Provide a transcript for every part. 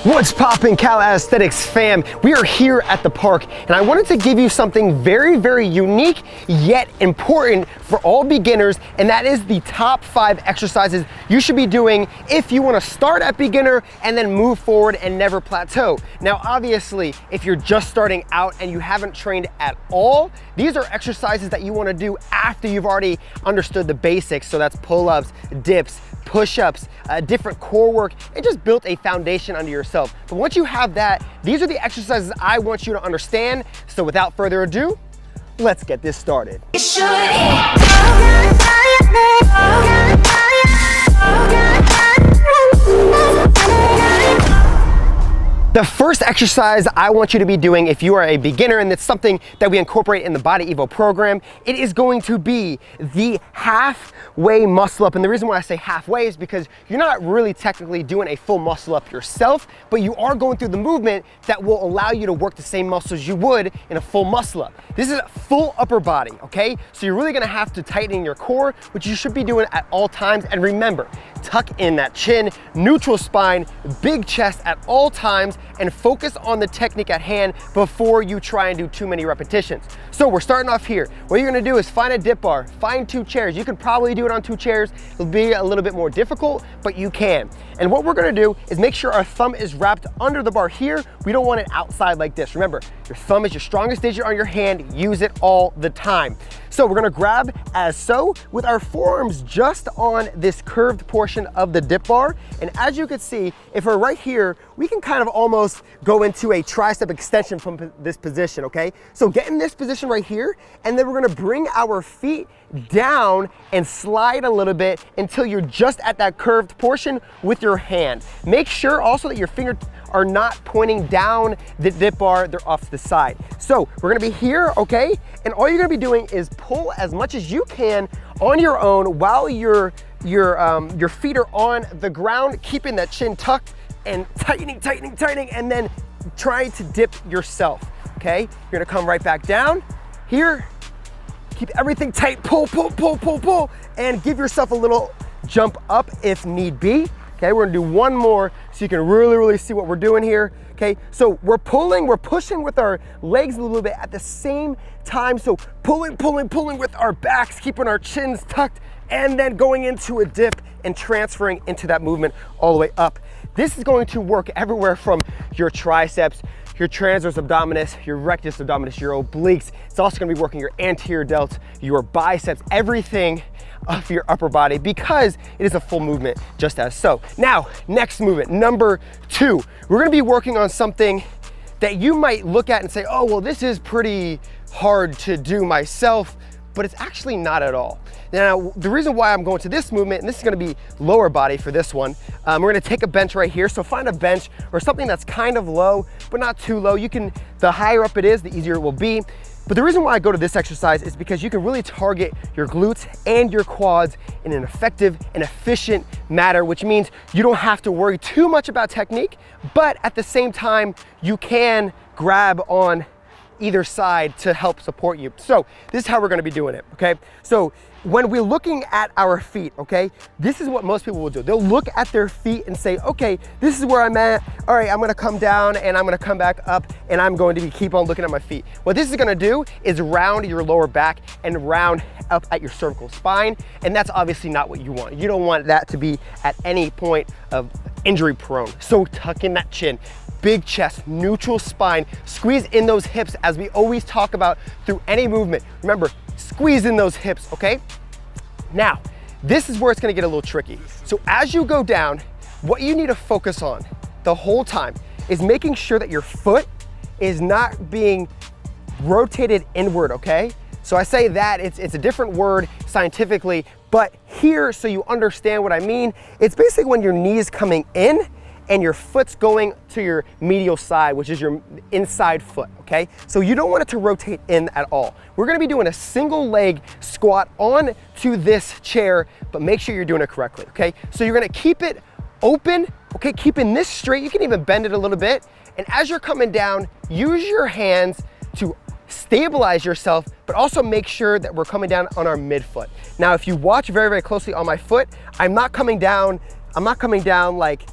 What's poppin', Calisthenics fam? We are here at the park and I wanted to give you something very, very unique yet important for all beginners, and that is the top 5 exercises you should be doing if you want to start at beginner and then move forward and never plateau. Now obviously, if you're just starting out and you haven't trained at all, these are exercises that you want to do after you've already understood the basics. So that's pull-ups, dips, push-ups, different core work, and just built a foundation under yourself. But once you have that, these are the exercises I want you to understand. So without further ado, let's get this started. The first exercise I want you to be doing if you are a beginner, and it's something that we incorporate in the Body Evo program, it is going to be the halfway muscle up. And the reason why I say halfway is because you're not really technically doing a full muscle up yourself, but you are going through the movement that will allow you to work the same muscles you would in a full muscle up. This is full upper body, okay? So you're really gonna have to tighten your core, which you should be doing at all times. And remember, tuck in that chin, neutral spine, big chest at all times, and focus on the technique at hand before you try and do too many repetitions. So we're starting off here. What you're gonna do is find a dip bar, find 2 chairs. You can probably do it on 2 chairs. It'll be a little bit more difficult, but you can. And what we're gonna do is make sure our thumb is wrapped under the bar here. We don't want it outside like this. Remember, your thumb is your strongest digit on your hand. Use it all the time. So we're gonna grab as so with our forearms just on this curved portion of the dip bar. And as you can see, if we're right here, we can kind of almost go into a tricep extension from this position, okay? So get in this position right here, and then we're gonna bring our feet down and slide a little bit until you're just at that curved portion with your hand. Make sure also that your fingers are not pointing down the dip bar, they're off to the side. So we're gonna be here, okay? And all you're gonna be doing is pull as much as you can on your own while your feet are on the ground, keeping that chin tucked and tightening, and then trying to dip yourself, okay? You're gonna come right back down here, keep everything tight, pull, and give yourself a little jump up if need be. Okay, we're gonna do one more so you can really see what we're doing here. Okay, so we're pushing with our legs a little bit at the same time. So pulling with our backs, keeping our chins tucked, and then going into a dip and transferring into that movement all the way up. This is going to work everywhere from your triceps, your transverse abdominis, your rectus abdominis, your obliques. It's also gonna be working your anterior delts, your biceps, everything of your upper body, because it is a full movement just as so. Now, next movement, number 2. We're gonna be working on something that you might look at and say, oh, well, this is pretty hard to do myself, but it's actually not at all. Now, the reason why I'm going to this movement, and this is gonna be lower body for this one, we're gonna take a bench right here. So find a bench or something that's kind of low, but not too low. The higher up it is, the easier it will be. But the reason why I go to this exercise is because you can really target your glutes and your quads in an effective and efficient manner, which means you don't have to worry too much about technique, but at the same time, you can grab on either side to help support you. So this is how we're gonna be doing it, okay? So when we're looking at our feet, okay, this is what most people will do. They'll look at their feet and say, okay, this is where I'm at. All right, I'm gonna come down and I'm gonna come back up, and I'm going to keep on looking at my feet. What this is gonna do is round your lower back and round up at your cervical spine, and that's obviously not what you want. You don't want that to be at any point of injury prone. So tuck in that chin, big chest, neutral spine, squeeze in those hips as we always talk about through any movement. Remember, squeeze in those hips, okay? Now, this is where it's gonna get a little tricky. So as you go down, what you need to focus on the whole time is making sure that your foot is not being rotated inward, okay? So I say that, it's a different word scientifically, but here, so you understand what I mean, it's basically when your knee's coming in and your foot's going to your medial side, which is your inside foot, okay? So you don't want it to rotate in at all. We're gonna be doing a single leg squat on to this chair, but make sure you're doing it correctly, okay? So you're gonna keep it open, okay? Keeping this straight. You can even bend it a little bit. And as you're coming down, use your hands to stabilize yourself, but also make sure that we're coming down on our midfoot. Now, if you watch very, very closely on my foot, I'm not coming down like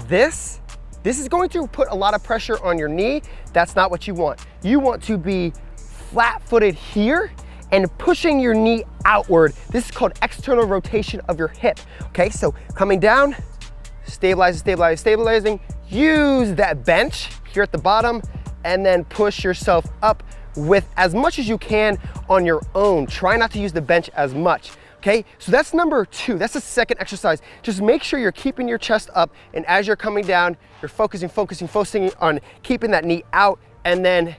this. This is going to put a lot of pressure on your knee. That's not what you want. You want to be flat-footed here and pushing your knee outward. This is called external rotation of your hip. Okay, so coming down, stabilizing, stabilizing, stabilizing. Use that bench here at the bottom and then push yourself up with as much as you can on your own. Try not to use the bench as much. Okay, so that's number 2. That's the second exercise. Just make sure you're keeping your chest up, and as you're coming down, you're focusing on keeping that knee out and then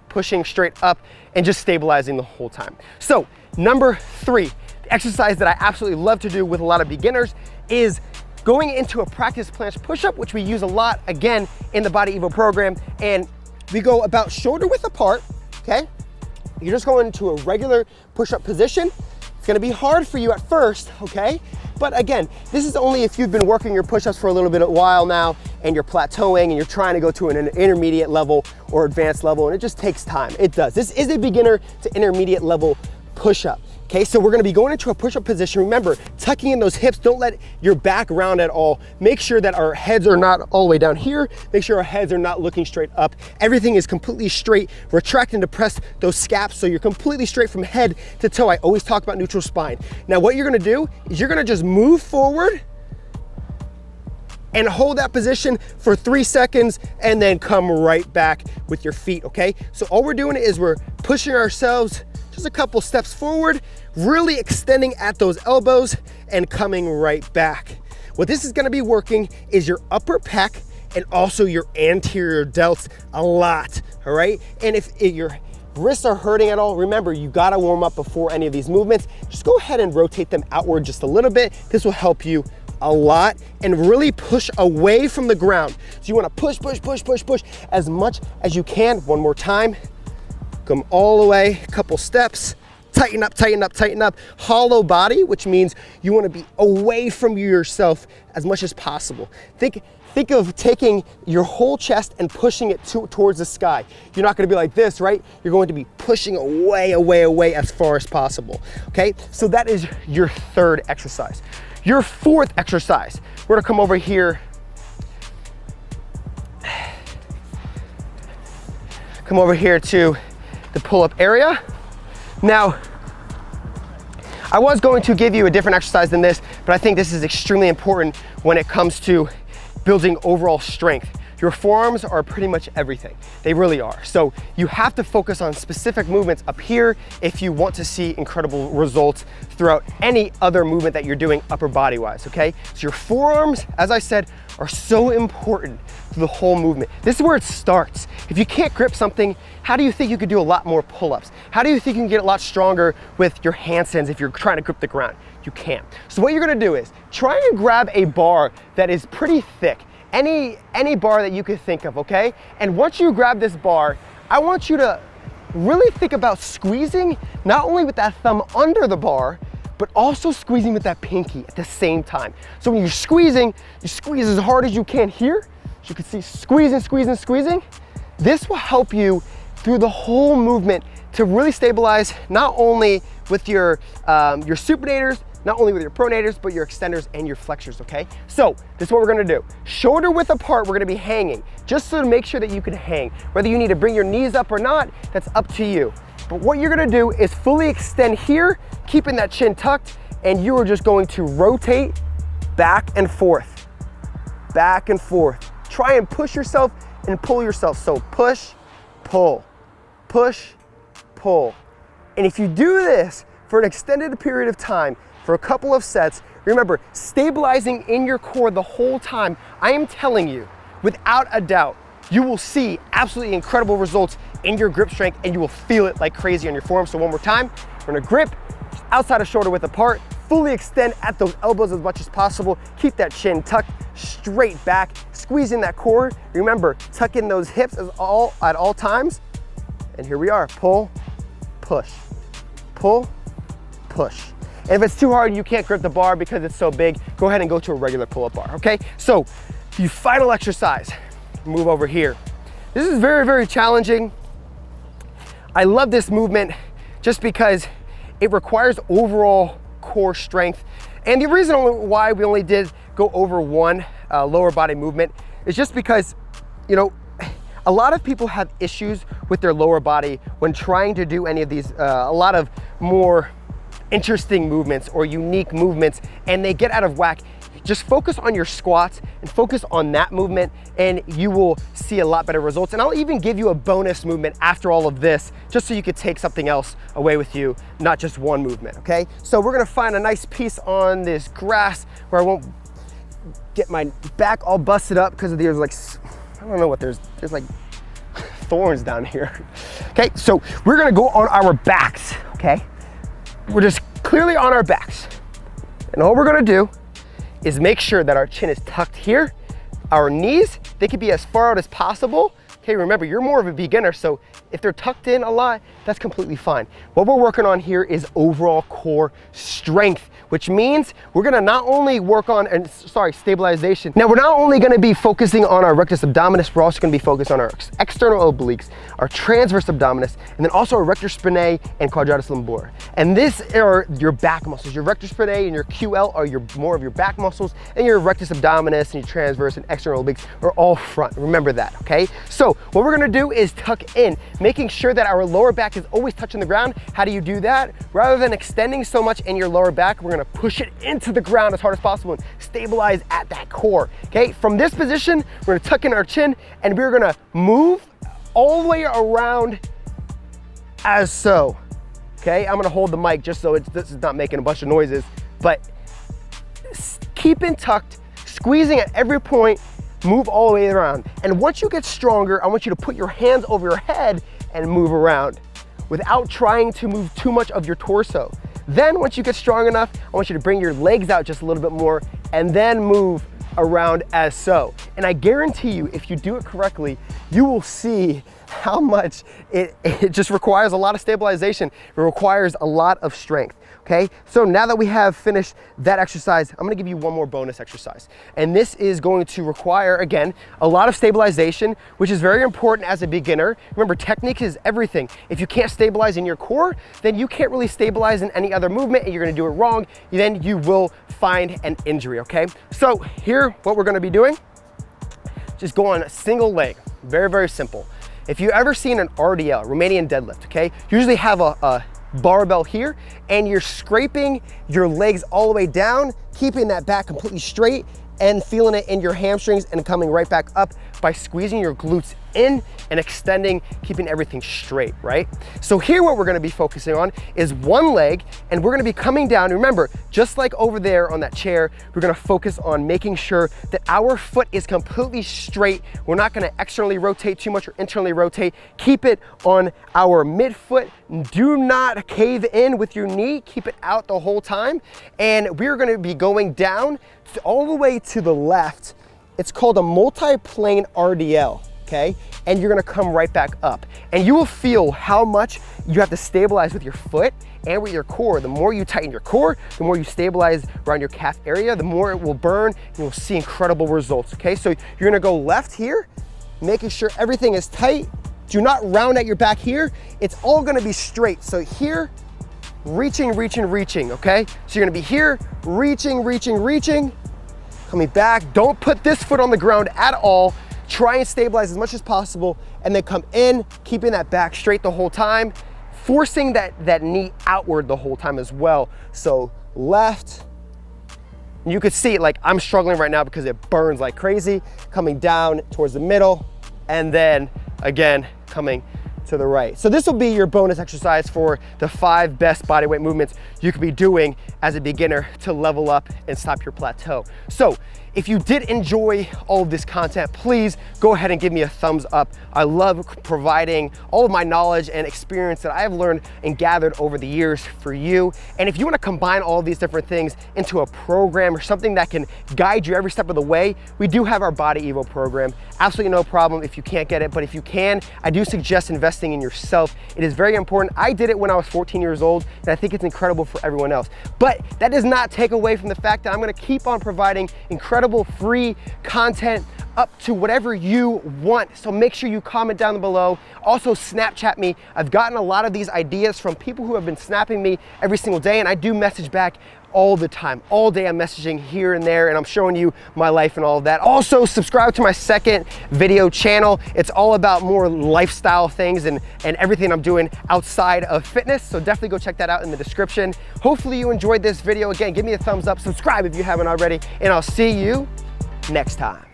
pushing straight up and just stabilizing the whole time. So number 3, the exercise that I absolutely love to do with a lot of beginners is going into a practice planche push-up, which we use a lot, again, in the Body Evo program. And we go about shoulder width apart, okay? You're just going into a regular push-up position. It's gonna be hard for you at first, okay? But again, this is only if you've been working your push-ups for a little bit of a while now and you're plateauing and you're trying to go to an intermediate level or advanced level, and it just takes time. It does. This is a beginner to intermediate level push-up. Okay, so we're gonna be going into a push-up position. Remember, tucking in those hips, don't let your back round at all. Make sure that our heads are not all the way down here. Make sure our heads are not looking straight up. Everything is completely straight. Retract and depress those scaps so you're completely straight from head to toe. I always talk about neutral spine. Now what you're gonna do is you're gonna just move forward and hold that position for 3 seconds and then come right back with your feet, okay? So all we're doing is we're pushing ourselves just a couple steps forward, really extending at those elbows and coming right back. What this is gonna be working is your upper pec and also your anterior delts a lot, all right? And if your wrists are hurting at all, remember, you gotta warm up before any of these movements. Just go ahead and rotate them outward just a little bit. This will help you a lot and really push away from the ground. So you wanna push, push, push, push, push as much as you can. One more time. Come all the way, a couple steps, tighten up, tighten up, tighten up. Hollow body, which means you wanna be away from yourself as much as possible. Think of taking your whole chest and pushing it towards the sky. You're not gonna be like this, right? You're going to be pushing away, away, away as far as possible, okay? So that is your 3rd exercise. Your 4th exercise, we're gonna come over here. Come over here to the pull-up area. Now, I was going to give you a different exercise than this, but I think this is extremely important when it comes to building overall strength. Your forearms are pretty much everything. They really are. So you have to focus on specific movements up here if you want to see incredible results throughout any other movement that you're doing upper body wise, okay? So your forearms, as I said, are so important to the whole movement. This is where it starts. If you can't grip something, how do you think you could do a lot more pull-ups? How do you think you can get a lot stronger with your handstands if you're trying to grip the ground? You can't. So what you're gonna do is try and grab a bar that is pretty thick. Any bar that you could think of, okay? And once you grab this bar, I want you to really think about squeezing, not only with that thumb under the bar, but also squeezing with that pinky at the same time. So when you're squeezing, you squeeze as hard as you can here. As you can see, squeezing, squeezing, squeezing. This will help you through the whole movement to really stabilize not only with your supinators, not only with your pronators, but your extenders and your flexors, okay? So this is what we're gonna do. Shoulder width apart, we're gonna be hanging, just so to make sure that you can hang. Whether you need to bring your knees up or not, that's up to you. But what you're gonna do is fully extend here, keeping that chin tucked, and you are just going to rotate back and forth, back and forth. Try and push yourself and pull yourself. So push, pull, push, pull. And if you do this for an extended period of time, for a couple of sets, remember, stabilizing in your core the whole time, I am telling you, without a doubt, you will see absolutely incredible results in your grip strength and you will feel it like crazy on your forearm. So one more time, we're gonna grip outside of shoulder width apart, fully extend at those elbows as much as possible, keep that chin tucked straight back, squeeze in that core. Remember, tuck in those hips at all times. And here we are, pull, push, pull, push. And if it's too hard, you can't grip the bar because it's so big, go ahead and go to a regular pull-up bar, okay? So, the final exercise, move over here. This is very, very challenging. I love this movement just because it requires overall core strength. And the reason why we only did go over one lower body movement, is just because, you know, a lot of people have issues with their lower body when trying to do any of these, a lot of more interesting movements or unique movements, and they get out of whack. Just focus on your squats and focus on that movement, and you will see a lot better results. And I'll even give you a bonus movement after all of this, just so you could take something else away with you, not just one movement, okay? So we're gonna find a nice piece on this grass where I won't get my back all busted up because there's like, I don't know what there's like thorns down here. Okay, so we're gonna go on our backs, okay? We're just clearly on our backs. And all we're gonna do is make sure that our chin is tucked here. Our knees, they can be as far out as possible. Okay, remember, you're more of a beginner, so if they're tucked in a lot, that's completely fine. What we're working on here is overall core strength, which means we're gonna not only work on, stabilization. Now, we're not only gonna be focusing on our rectus abdominis, we're also gonna be focused on our external obliques, our transverse abdominis, and then also our rectus spinae and quadratus lumborum. And this are your back muscles. Your rectus spinae and your QL are more of your back muscles, and your rectus abdominis and your transverse and external obliques are all front. Remember that, okay? So what we're gonna do is tuck in, making sure that our lower back is always touching the ground. How do you do that? Rather than extending so much in your lower back, we're gonna push it into the ground as hard as possible and stabilize at that core, okay? From this position, we're gonna tuck in our chin, and we're gonna move all the way around as so, okay? I'm gonna hold the mic just so this is not making a bunch of noises, but keeping tucked, squeezing at every point, move all the way around. And once you get stronger, I want you to put your hands over your head and move around without trying to move too much of your torso. Then once you get strong enough, I want you to bring your legs out just a little bit more and then move around as so. And I guarantee you, if you do it correctly, you will see how much it just requires a lot of stabilization. It requires a lot of strength. Okay, so now that we have finished that exercise, I'm gonna give you one more bonus exercise. And this is going to require, again, a lot of stabilization, which is very important as a beginner. Remember, technique is everything. If you can't stabilize in your core, then you can't really stabilize in any other movement, and you're gonna do it wrong, then you will find an injury, okay? So here, what we're gonna be doing, just go on a single leg, very, very simple. If you've ever seen an RDL, Romanian deadlift, okay, you usually have a barbell here, and you're scraping your legs all the way down, keeping that back completely straight and feeling it in your hamstrings and coming right back up by squeezing your glutes in and extending, keeping everything straight, right? So here what we're gonna be focusing on is one leg, and we're gonna be coming down. Remember, just like over there on that chair, we're gonna focus on making sure that our foot is completely straight. We're not gonna externally rotate too much or internally rotate. Keep it on our midfoot. Do not cave in with your knee. Keep it out the whole time. And we're gonna be going down all the way to the left. It's called a multi-plane RDL, okay? And you're gonna come right back up. And you will feel how much you have to stabilize with your foot and with your core. The more you tighten your core, the more you stabilize around your calf area, the more it will burn, and you'll see incredible results, okay? So you're gonna go left here, making sure everything is tight. Do not round at your back here. It's all gonna be straight. So here, reaching, okay? So you're gonna be here, reaching, coming back. Don't put this foot on the ground at all. Try and stabilize as much as possible, and then come in, keeping that back straight the whole time, forcing that knee outward the whole time as well. So left, you could see it, like I'm struggling right now because it burns like crazy, coming down towards the middle, and then again, coming to the right. So this will be your bonus exercise for the 5 best bodyweight movements you could be doing as a beginner to level up and stop your plateau. So if you did enjoy all of this content, please go ahead and give me a thumbs up. I love providing all of my knowledge and experience that I have learned and gathered over the years for you. And if you want to combine all of these different things into a program or something that can guide you every step of the way, we do have our Body Evo program. Absolutely no problem if you can't get it, but if you can, I do suggest investing in yourself. It is very important. I did it when I was 14 years old, and I think it's incredible for everyone else. But that does not take away from the fact that I'm going to keep on providing incredible free content up to whatever you want. So make sure you comment down below. Also Snapchat me. I've gotten a lot of these ideas from people who have been snapping me every single day, and I do message back all the time. All day I'm messaging here and there, and I'm showing you my life and all of that. Also, subscribe to my second video channel. It's all about more lifestyle things and everything I'm doing outside of fitness. So definitely go check that out in the description. Hopefully you enjoyed this video. Again, give me a thumbs up, subscribe if you haven't already, and I'll see you next time.